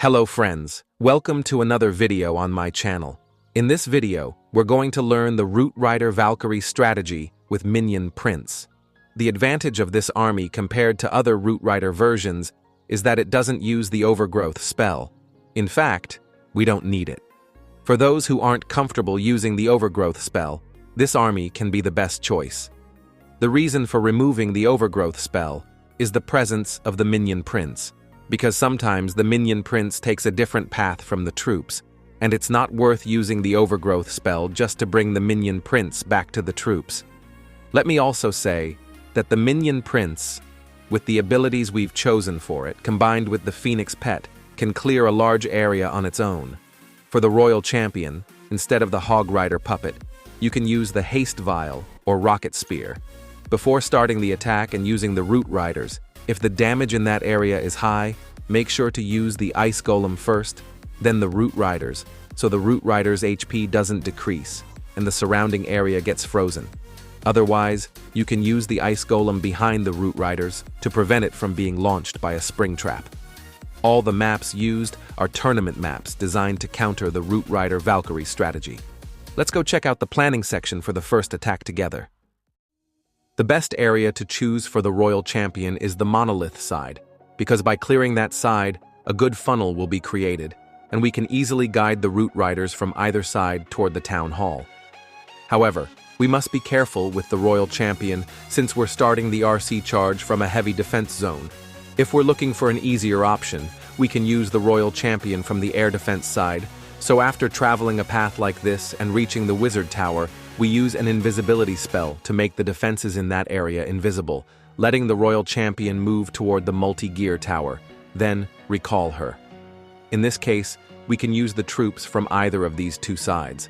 Hello friends, welcome to another video on my channel. In this video, we're going to learn the Root Rider Valkyrie strategy with Minion Prince. The advantage of this army compared to other Root Rider versions is that it doesn't use the Overgrowth Spell. In fact, we don't need it. For those who aren't comfortable using the Overgrowth Spell, this army can be the best choice. The reason for removing the Overgrowth Spell is the presence of the Minion Prince, because sometimes the Minion Prince takes a different path from the troops, and it's not worth using the Overgrowth Spell just to bring the Minion Prince back to the troops. Let me also say that the Minion Prince, with the abilities we've chosen for it, combined with the Phoenix Pet, can clear a large area on its own. For the Royal Champion, instead of the Hog Rider puppet, you can use the Haste Vial or Rocket Spear. Before starting the attack and using the Root Riders, if the damage in that area is high, make sure to use the Ice Golem first, then the Root Riders, so the Root Riders' HP doesn't decrease, and the surrounding area gets frozen. Otherwise, you can use the Ice Golem behind the Root Riders to prevent it from being launched by a spring trap. All the maps used are tournament maps designed to counter the Root Rider Valkyrie strategy. Let's go check out the planning section for the first attack together. The best area to choose for the Royal Champion is the Monolith side, because by clearing that side, a good funnel will be created, and we can easily guide the Root Riders from either side toward the Town Hall. However, we must be careful with the Royal Champion since we're starting the RC charge from a heavy defense zone. If we're looking for an easier option, we can use the Royal Champion from the air defense side, so after traveling a path like this and reaching the Wizard Tower, we use an invisibility spell to make the defenses in that area invisible, letting the Royal Champion move toward the multi-gear tower, then recall her. In this case, we can use the troops from either of these two sides.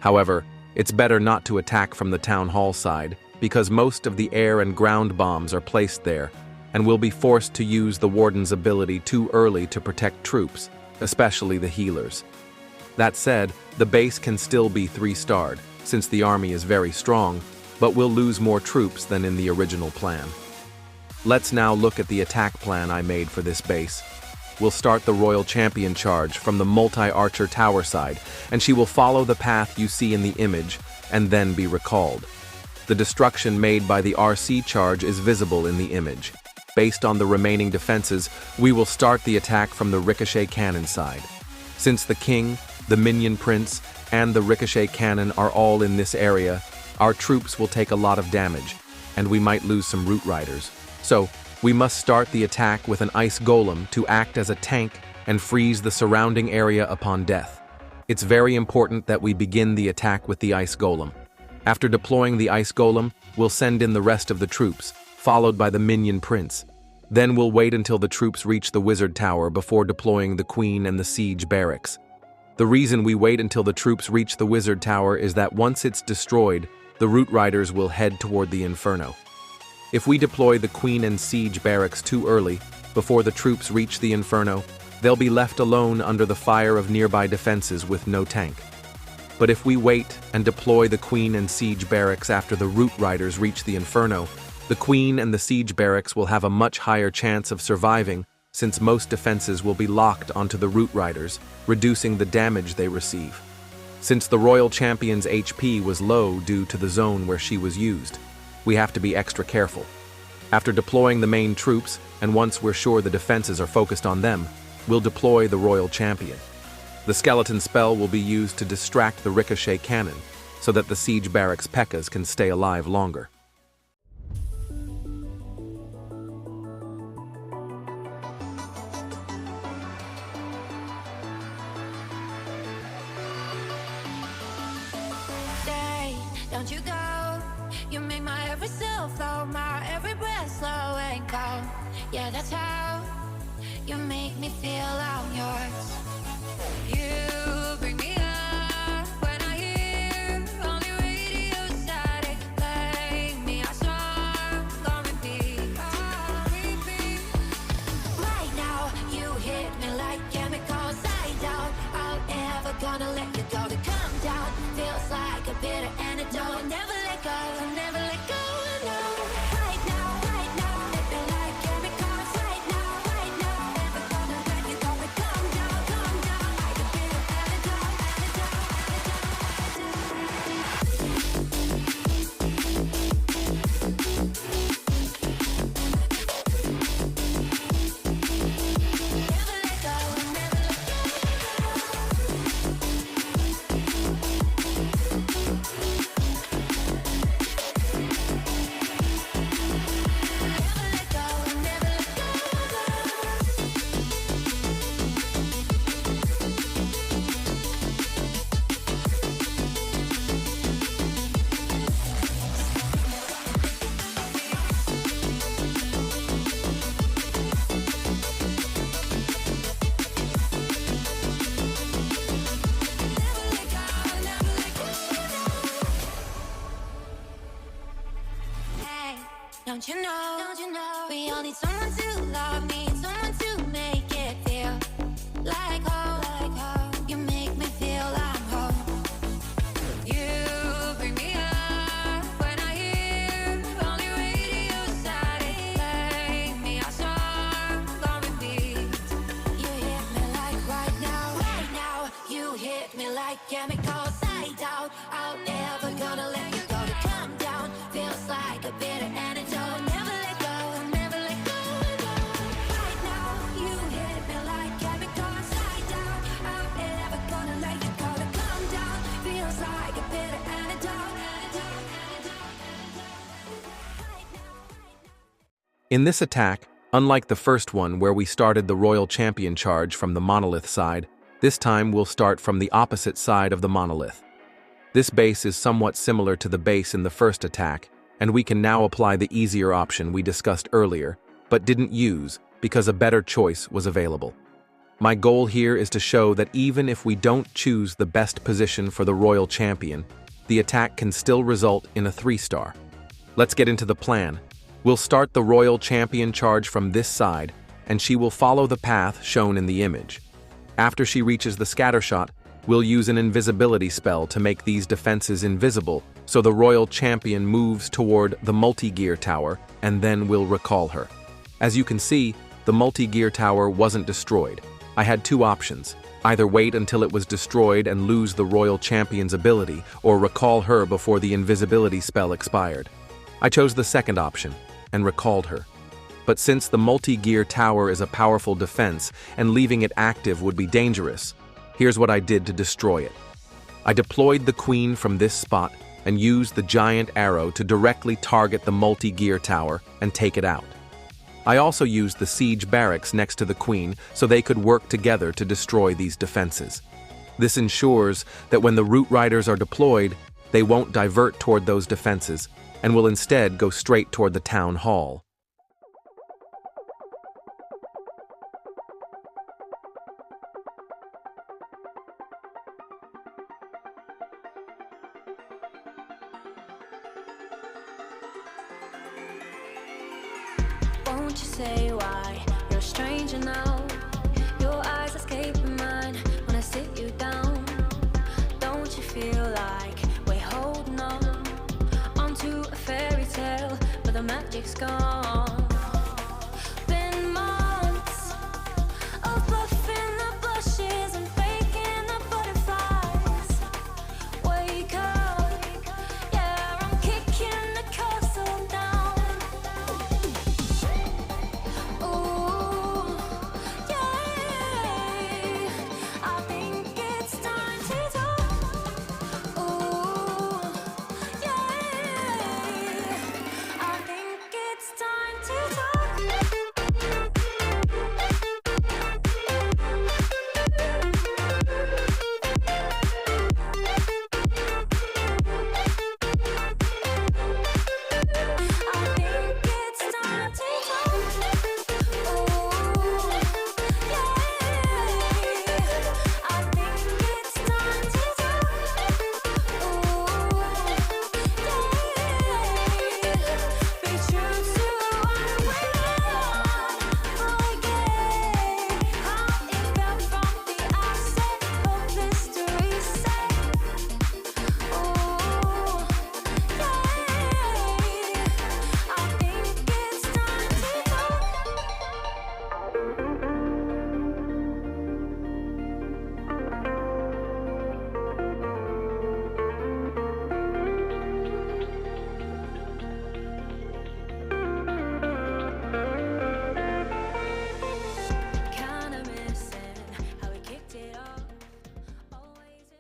However, it's better not to attack from the Town Hall side, because most of the air and ground bombs are placed there, and we'll be forced to use the Warden's ability too early to protect troops, especially the healers. That said, the base can still be 3-starred, since the army is very strong, but we'll lose more troops than in the original plan. Let's now look at the attack plan I made for this base. We'll start the Royal Champion charge from the multi-archer tower side, and she will follow the path you see in the image, and then be recalled. The destruction made by the RC charge is visible in the image. Based on the remaining defenses, we will start the attack from the Ricochet Cannon side. Since the King, the Minion Prince, and the Ricochet Cannon are all in this area, our troops will take a lot of damage, and we might lose some Root Riders. So, we must start the attack with an Ice Golem to act as a tank and freeze the surrounding area upon death. It's very important that we begin the attack with the Ice Golem. After deploying the Ice Golem, we'll send in the rest of the troops, followed by the Minion Prince. Then we'll wait until the troops reach the Wizard Tower before deploying the Queen and the Siege Barracks. The reason we wait until the troops reach the Wizard Tower is that once it's destroyed, the Root Riders will head toward the Inferno. If we deploy the Queen and Siege Barracks too early, before the troops reach the Inferno, they'll be left alone under the fire of nearby defenses with no tank. But if we wait and deploy the Queen and Siege Barracks after the Root Riders reach the Inferno, the Queen and the Siege Barracks will have a much higher chance of surviving, since most defenses will be locked onto the Root Riders, reducing the damage they receive. Since the Royal Champion's HP was low due to the zone where she was used, we have to be extra careful. After deploying the main troops, and once we're sure the defenses are focused on them, we'll deploy the Royal Champion. The skeleton spell will be used to distract the Ricochet Cannon, so that the Siege Barracks P.E.K.K.A.s can stay alive longer. Don't you go, you make my every cell flow, my every breath slow and cold. Yeah, that's how you make me feel I'm yours. You bring me up when I hear only radio static. Play me a song on repeat. Right now, you hit me like chemicals. I doubt I'll ever gonna let you go. To come down feels like a bitter antidote. Never let go, never let go, no. Right now, hit me like chemicals. Right now, never gonna let you go. Don't you know? We all need someone to love, need someone to make it feel like home. You make me feel I'm home. You bring me up when I hear only radio silent. Play me a song on repeat. You hit me like right now. You hit me like chemicals. Side out, I'm never gonna let you go. To come down feels like a bitter antidote. Never let go, never let go. Right now, you hit me like chemicals. Side out, I'm never gonna let you go. To come down feels like a bitter antidote. In this attack, unlike the first one where we started the Royal Champion charge from the monolith side, this time we'll start from the opposite side of the monolith. This base is somewhat similar to the base in the first attack, and we can now apply the easier option we discussed earlier, but didn't use because a better choice was available. My goal here is to show that even if we don't choose the best position for the Royal Champion, the attack can still result in a 3-star. Let's get into the plan. We'll start the Royal Champion charge from this side, and she will follow the path shown in the image. After she reaches the scattershot, we'll use an invisibility spell to make these defenses invisible, so the Royal Champion moves toward the multi-gear tower, and then we'll recall her. As you can see, the multi-gear tower wasn't destroyed. I had two options: either wait until it was destroyed and lose the Royal Champion's ability, or recall her before the invisibility spell expired. I chose the second option, and recalled her. But since the multi-gear tower is a powerful defense, and leaving it active would be dangerous, here's what I did to destroy it. I deployed the queen from this spot and used the giant arrow to directly target the multi-gear tower and take it out. I also used the siege barracks next to the queen so they could work together to destroy these defenses. This ensures that when the root riders are deployed, they won't divert toward those defenses and will instead go straight toward the town hall. Won't you say why you're a stranger now? Your eyes escaping mine when I sit you down. Don't you feel like we're holding on onto a fairy tale, but the magic's gone? Been months of bluffing the blushes and faking the butterflies. Wake up, yeah, I'm kicking the castle down. Ooh, yeah, I think it's time to talk. Ooh, yeah, I think it's time to talk. I think it's time to talk. Ooh, yeah, I think it's time to talk. Ooh, yeah, be true to what we are. Forget how it felt from the outset. Hope history said. Ooh, yeah, I think it's time to talk. Kinda missing how we kicked it off. Always in.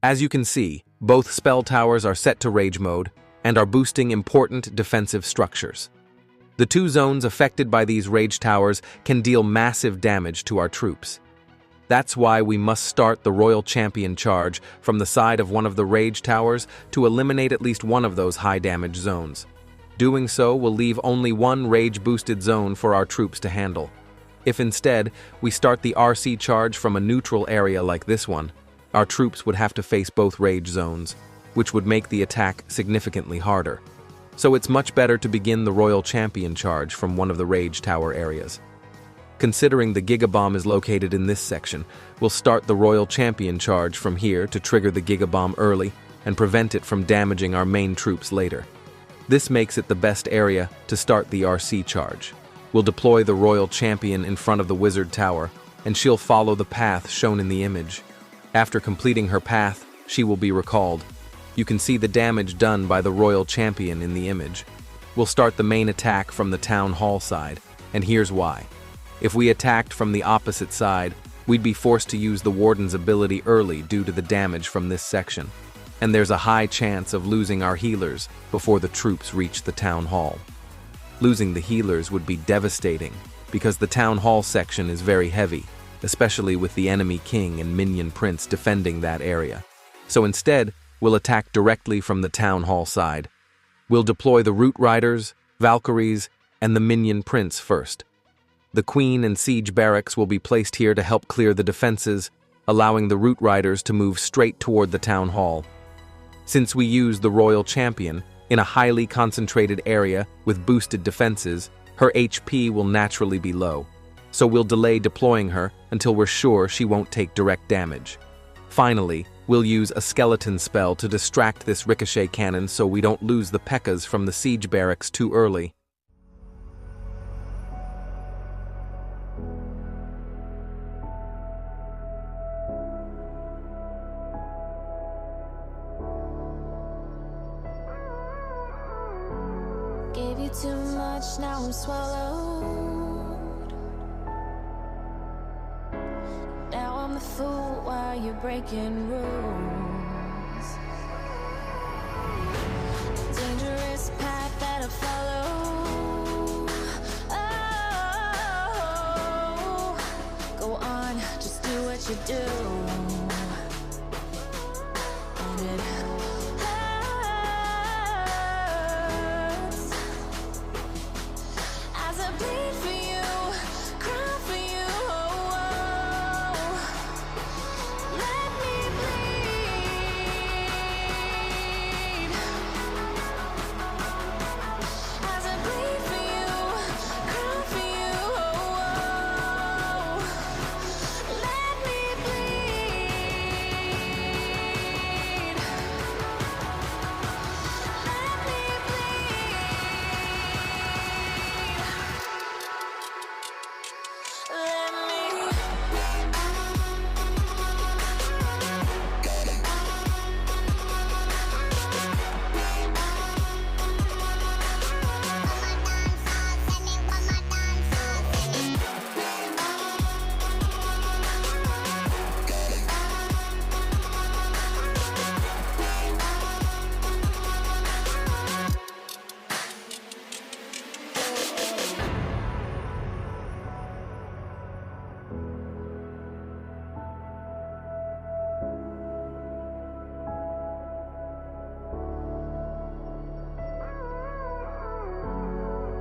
As you can see, both spell towers are set to rage mode and are boosting important defensive structures. The two zones affected by these rage towers can deal massive damage to our troops. That's why we must start the Royal Champion charge from the side of one of the rage towers to eliminate at least one of those high damage zones. Doing so will leave only one rage boosted zone for our troops to handle. If instead we start the RC charge from a neutral area like this one, our troops would have to face both rage zones, which would make the attack significantly harder. so it's much better to begin the Royal Champion charge from one of the Rage Tower areas. Considering the Gigabomb is located in this section, we'll start the Royal Champion charge from here to trigger the Gigabomb early and prevent it from damaging our main troops later. This makes it the best area to start the RC charge. We'll deploy the Royal Champion in front of the Wizard Tower, and she'll follow the path shown in the image. After completing her path, she will be recalled. You can see the damage done by the Royal Champion in the image. We'll start the main attack from the Town Hall side, and here's why. If we attacked from the opposite side, we'd be forced to use the Warden's ability early due to the damage from this section, and there's a high chance of losing our healers before the troops reach the Town Hall. Losing the healers would be devastating, because the Town Hall section is very heavy, especially with the enemy king and minion prince defending that area. So instead, we'll attack directly from the Town Hall side. We'll deploy the Root Riders, Valkyries, and the minion prince first. The Queen and Siege Barracks will be placed here to help clear the defenses, allowing the Root Riders to move straight toward the Town Hall. Since we use the Royal Champion in a highly concentrated area with boosted defenses, her HP will naturally be low, so we'll delay deploying her until we're sure she won't take direct damage. Finally, we'll use a skeleton spell to distract this ricochet cannon so we don't lose the P.E.K.K.A.s from the siege barracks too early. Gave you too much, now I'm swallowed. Now I'm the fool while you're breaking rules. Dangerous path that I follow. Oh, go on, just do what you do. And it bleed for you, cry for you, oh, oh. Let me bleed. As I bleed for you, cry for you, oh, oh. Let me bleed. Let me bleed.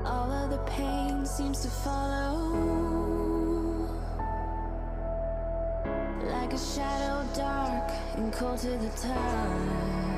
All of the pain seems to follow, like a shadow dark and cold to the touch.